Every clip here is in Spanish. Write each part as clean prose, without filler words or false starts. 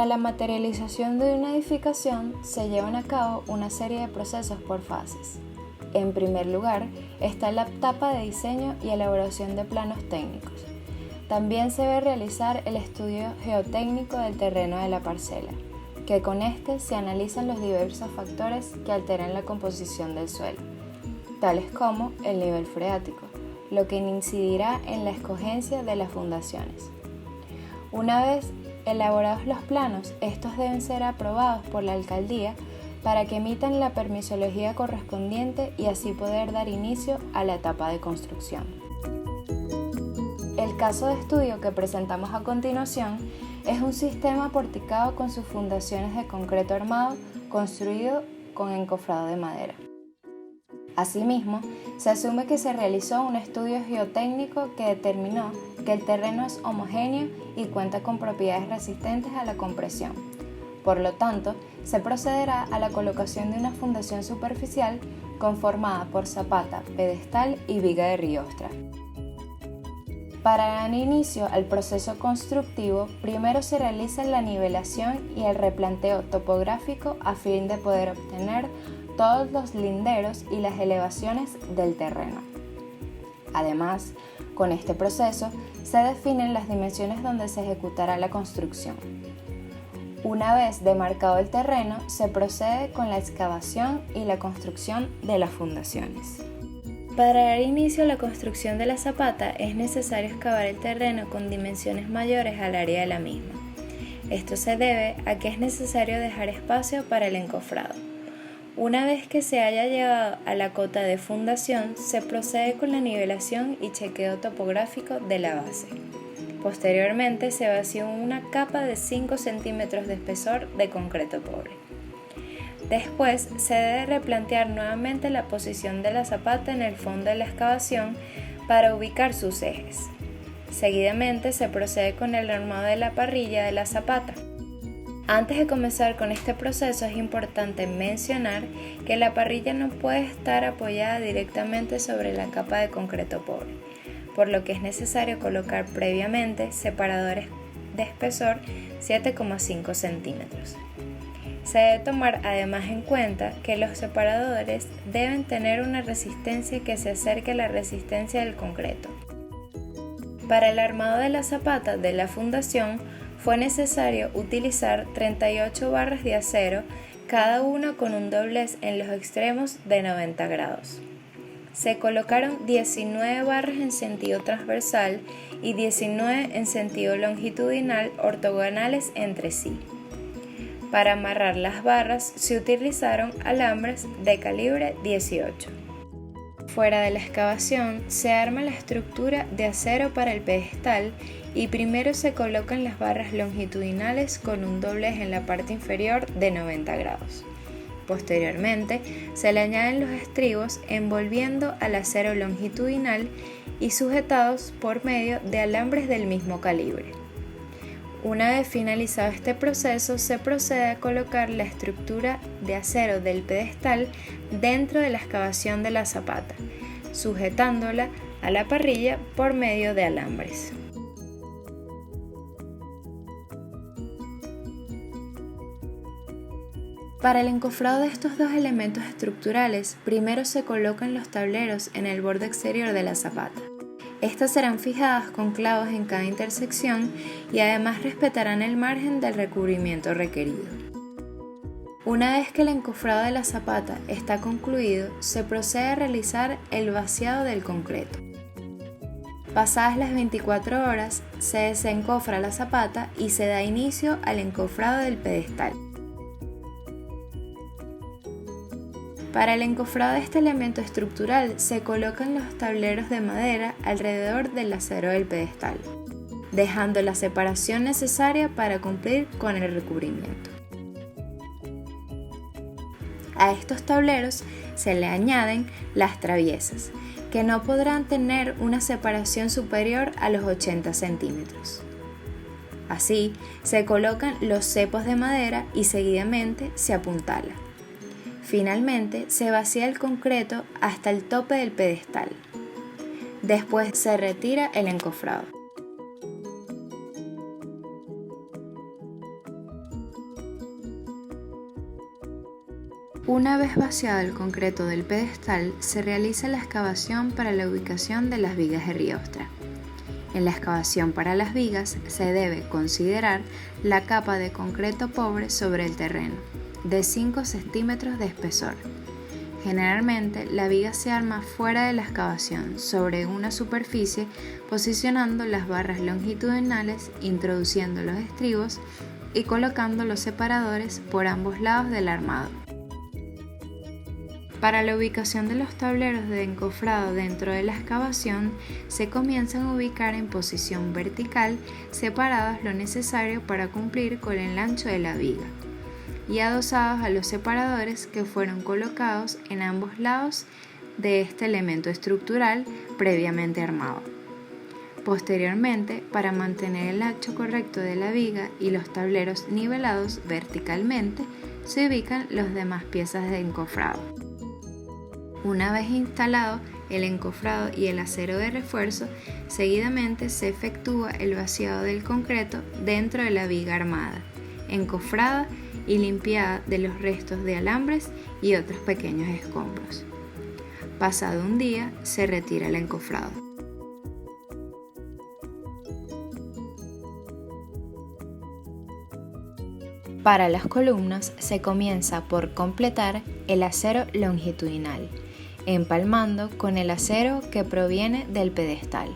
Para la materialización de una edificación se llevan a cabo una serie de procesos por fases. En primer lugar, está la etapa de diseño y elaboración de planos técnicos. También se debe realizar el estudio geotécnico del terreno de la parcela, que con este se analizan los diversos factores que alteran la composición del suelo, tales como el nivel freático, lo que incidirá en la escogencia de las fundaciones. Una vez elaborados los planos, estos deben ser aprobados por la alcaldía para que emitan la permisología correspondiente y así poder dar inicio a la etapa de construcción. El caso de estudio que presentamos a continuación es un sistema porticado con sus fundaciones de concreto armado construido con encofrado de madera. Asimismo, se asume que se realizó un estudio geotécnico que determinó que el terreno es homogéneo y cuenta con propiedades resistentes a la compresión. Por lo tanto, se procederá a la colocación de una fundación superficial conformada por zapata, pedestal y viga de riostra. Para dar inicio al proceso constructivo, primero se realiza la nivelación y el replanteo topográfico a fin de poder obtener todos los linderos y las elevaciones del terreno. Además, con este proceso se definen las dimensiones donde se ejecutará la construcción. Una vez demarcado el terreno, se procede con la excavación y la construcción de las fundaciones. Para dar inicio a la construcción de la zapata es necesario excavar el terreno con dimensiones mayores al área de la misma. Esto se debe a que es necesario dejar espacio para el encofrado. Una vez que se haya llegado a la cota de fundación, se procede con la nivelación y chequeo topográfico de la base. Posteriormente se vacía una capa de 5 centímetros de espesor de concreto pobre. Después se debe replantear nuevamente la posición de la zapata en el fondo de la excavación para ubicar sus ejes. Seguidamente se procede con el armado de la parrilla de la zapata. Antes de comenzar con este proceso es importante mencionar que la parrilla no puede estar apoyada directamente sobre la capa de concreto pobre, por lo que es necesario colocar previamente separadores de espesor 7,5 centímetros. Se debe tomar además en cuenta que los separadores deben tener una resistencia que se acerque a la resistencia del concreto. Para el armado de la zapata de la fundación fue necesario utilizar 38 barras de acero, cada una con un doblez en los extremos de 90 grados. Se colocaron 19 barras en sentido transversal y 19 en sentido longitudinal ortogonales entre sí. Para amarrar las barras se utilizaron alambres de calibre 18. Fuera de la excavación se arma la estructura de acero para el pedestal y primero se colocan las barras longitudinales con un doblez en la parte inferior de 90 grados. Posteriormente se le añaden los estribos envolviendo al acero longitudinal y sujetados por medio de alambres del mismo calibre. Una vez finalizado este proceso, se procede a colocar la estructura de acero del pedestal dentro de la excavación de la zapata, sujetándola a la parrilla por medio de alambres. Para el encofrado de estos dos elementos estructurales, primero se colocan los tableros en el borde exterior de la zapata. Estas serán fijadas con clavos en cada intersección y además respetarán el margen del recubrimiento requerido. Una vez que el encofrado de la zapata está concluido, se procede a realizar el vaciado del concreto. Pasadas las 24 horas, se desencofra la zapata y se da inicio al encofrado del pedestal. Para el encofrado de este elemento estructural se colocan los tableros de madera alrededor del acero del pedestal, dejando la separación necesaria para cumplir con el recubrimiento. A estos tableros se le añaden las traviesas, que no podrán tener una separación superior a los 80 centímetros. Así, se colocan los cepos de madera y seguidamente se apuntala. Finalmente, se vacía el concreto hasta el tope del pedestal. Después se retira el encofrado. Una vez vaciado el concreto del pedestal, se realiza la excavación para la ubicación de las vigas de riostra. En la excavación para las vigas se debe considerar la capa de concreto pobre sobre el terreno, de 5 centímetros de espesor. Generalmente, la viga se arma fuera de la excavación, sobre una superficie, posicionando las barras longitudinales, introduciendo los estribos y colocando los separadores por ambos lados del armado. Para la ubicación de los tableros de encofrado dentro de la excavación, se comienzan a ubicar en posición vertical, separados lo necesario para cumplir con el ancho de la viga, y adosados a los separadores que fueron colocados en ambos lados de este elemento estructural previamente armado. Posteriormente, para mantener el ancho correcto de la viga y los tableros nivelados verticalmente, se ubican las demás piezas de encofrado. Una vez instalado el encofrado y el acero de refuerzo, seguidamente se efectúa el vaciado del concreto dentro de la viga armada, encofrada y limpiada de los restos de alambres y otros pequeños escombros. Pasado un día, se retira el encofrado. Para las columnas se comienza por completar el acero longitudinal, empalmando con el acero que proviene del pedestal.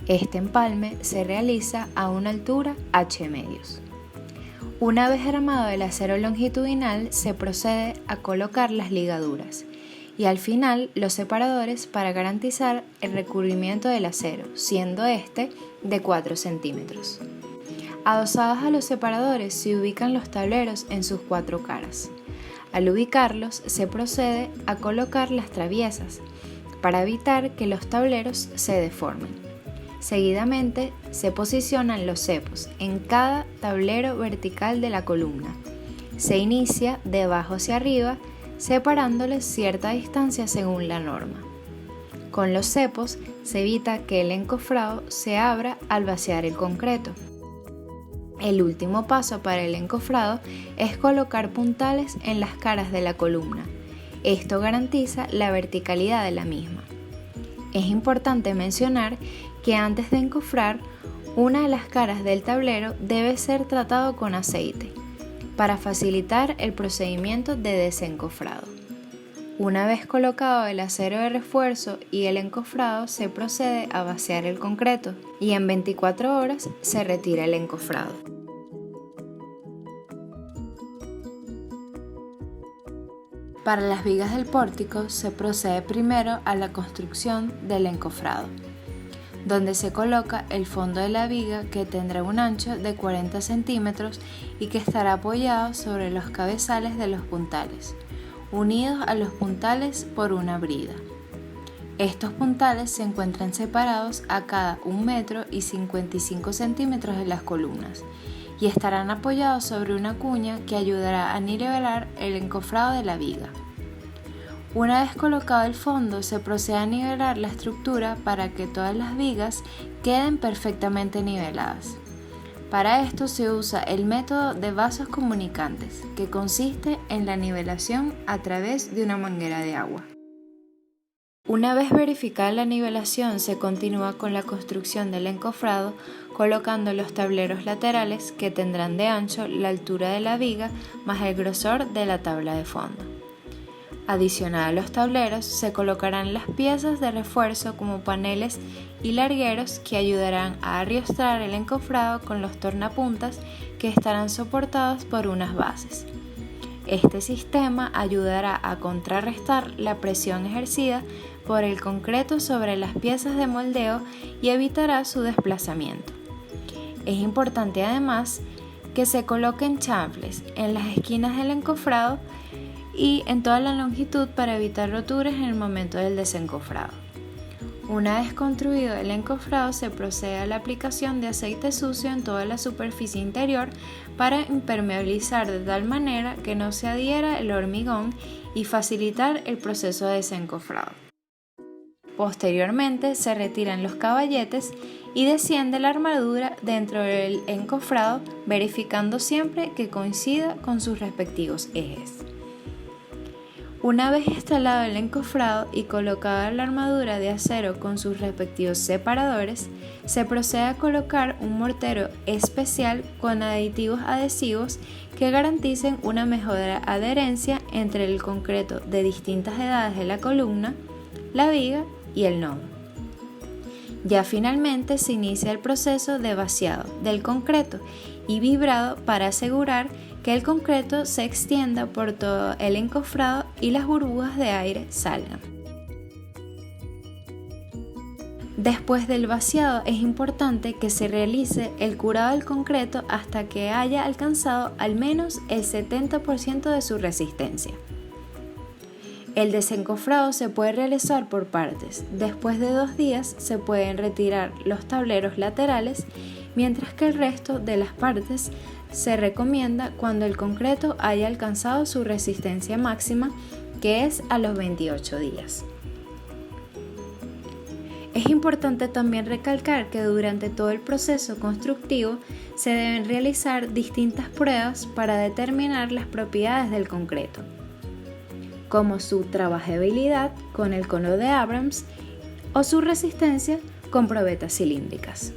Este empalme se realiza a una altura H medios. Una vez armado el acero longitudinal, se procede a colocar las ligaduras y al final los separadores para garantizar el recubrimiento del acero, siendo este de 4 centímetros. Adosados a los separadores se ubican los tableros en sus 4 caras. Al ubicarlos, se procede a colocar las traviesas para evitar que los tableros se deformen. Seguidamente, se posicionan los cepos en cada tablero vertical de la columna. Se inicia de abajo hacia arriba, separándoles cierta distancia según la norma. Con los cepos se evita que el encofrado se abra al vaciar el concreto. El último paso para el encofrado es colocar puntales en las caras de la columna. Esto garantiza la verticalidad de la misma. Es importante mencionar que antes de encofrar, una de las caras del tablero debe ser tratado con aceite para facilitar el procedimiento de desencofrado. Una vez colocado el acero de refuerzo y el encofrado, se procede a vaciar el concreto y en 24 horas se retira el encofrado. Para las vigas del pórtico se procede primero a la construcción del encofrado, donde se coloca el fondo de la viga, que tendrá un ancho de 40 centímetros y que estará apoyado sobre los cabezales de los puntales, unidos a los puntales por una brida. Estos puntales se encuentran separados a cada 1 metro y 55 centímetros de las columnas y estarán apoyados sobre una cuña que ayudará a nivelar el encofrado de la viga. Una vez colocado el fondo, se procede a nivelar la estructura para que todas las vigas queden perfectamente niveladas. Para esto se usa el método de vasos comunicantes, que consiste en la nivelación a través de una manguera de agua. Una vez verificada la nivelación, se continúa con la construcción del encofrado, colocando los tableros laterales, que tendrán de ancho la altura de la viga más el grosor de la tabla de fondo. Adicional a los tableros, se colocarán las piezas de refuerzo como paneles y largueros que ayudarán a arriostrar el encofrado con los tornapuntas, que estarán soportados por unas bases. Este sistema ayudará a contrarrestar la presión ejercida por el concreto sobre las piezas de moldeo y evitará su desplazamiento. Es importante además que se coloquen chanfles en las esquinas del encofrado y en toda la longitud para evitar roturas en el momento del desencofrado. Una vez construido el encofrado, se procede a la aplicación de aceite sucio en toda la superficie interior para impermeabilizar de tal manera que no se adhiera el hormigón y facilitar el proceso de desencofrado. Posteriormente se retiran los caballetes y desciende la armadura dentro del encofrado, verificando siempre que coincida con sus respectivos ejes. Una vez instalado el encofrado y colocada la armadura de acero con sus respectivos separadores, se procede a colocar un mortero especial con aditivos adhesivos que garanticen una mejor adherencia entre el concreto de distintas edades de la columna, la viga y el nodo. Ya finalmente se inicia el proceso de vaciado del concreto y vibrado para asegurar que el concreto se extienda por todo el encofrado y las burbujas de aire salgan. Después del vaciado es importante que se realice el curado del concreto hasta que haya alcanzado al menos el 70% de su resistencia. El desencofrado se puede realizar por partes. Después de 2 días se pueden retirar los tableros laterales, mientras que el resto de las partes se recomienda cuando el concreto haya alcanzado su resistencia máxima, que es a los 28 días. Es importante también recalcar que durante todo el proceso constructivo se deben realizar distintas pruebas para determinar las propiedades del concreto, como su trabajabilidad con el cono de Abrams o su resistencia con probetas cilíndricas.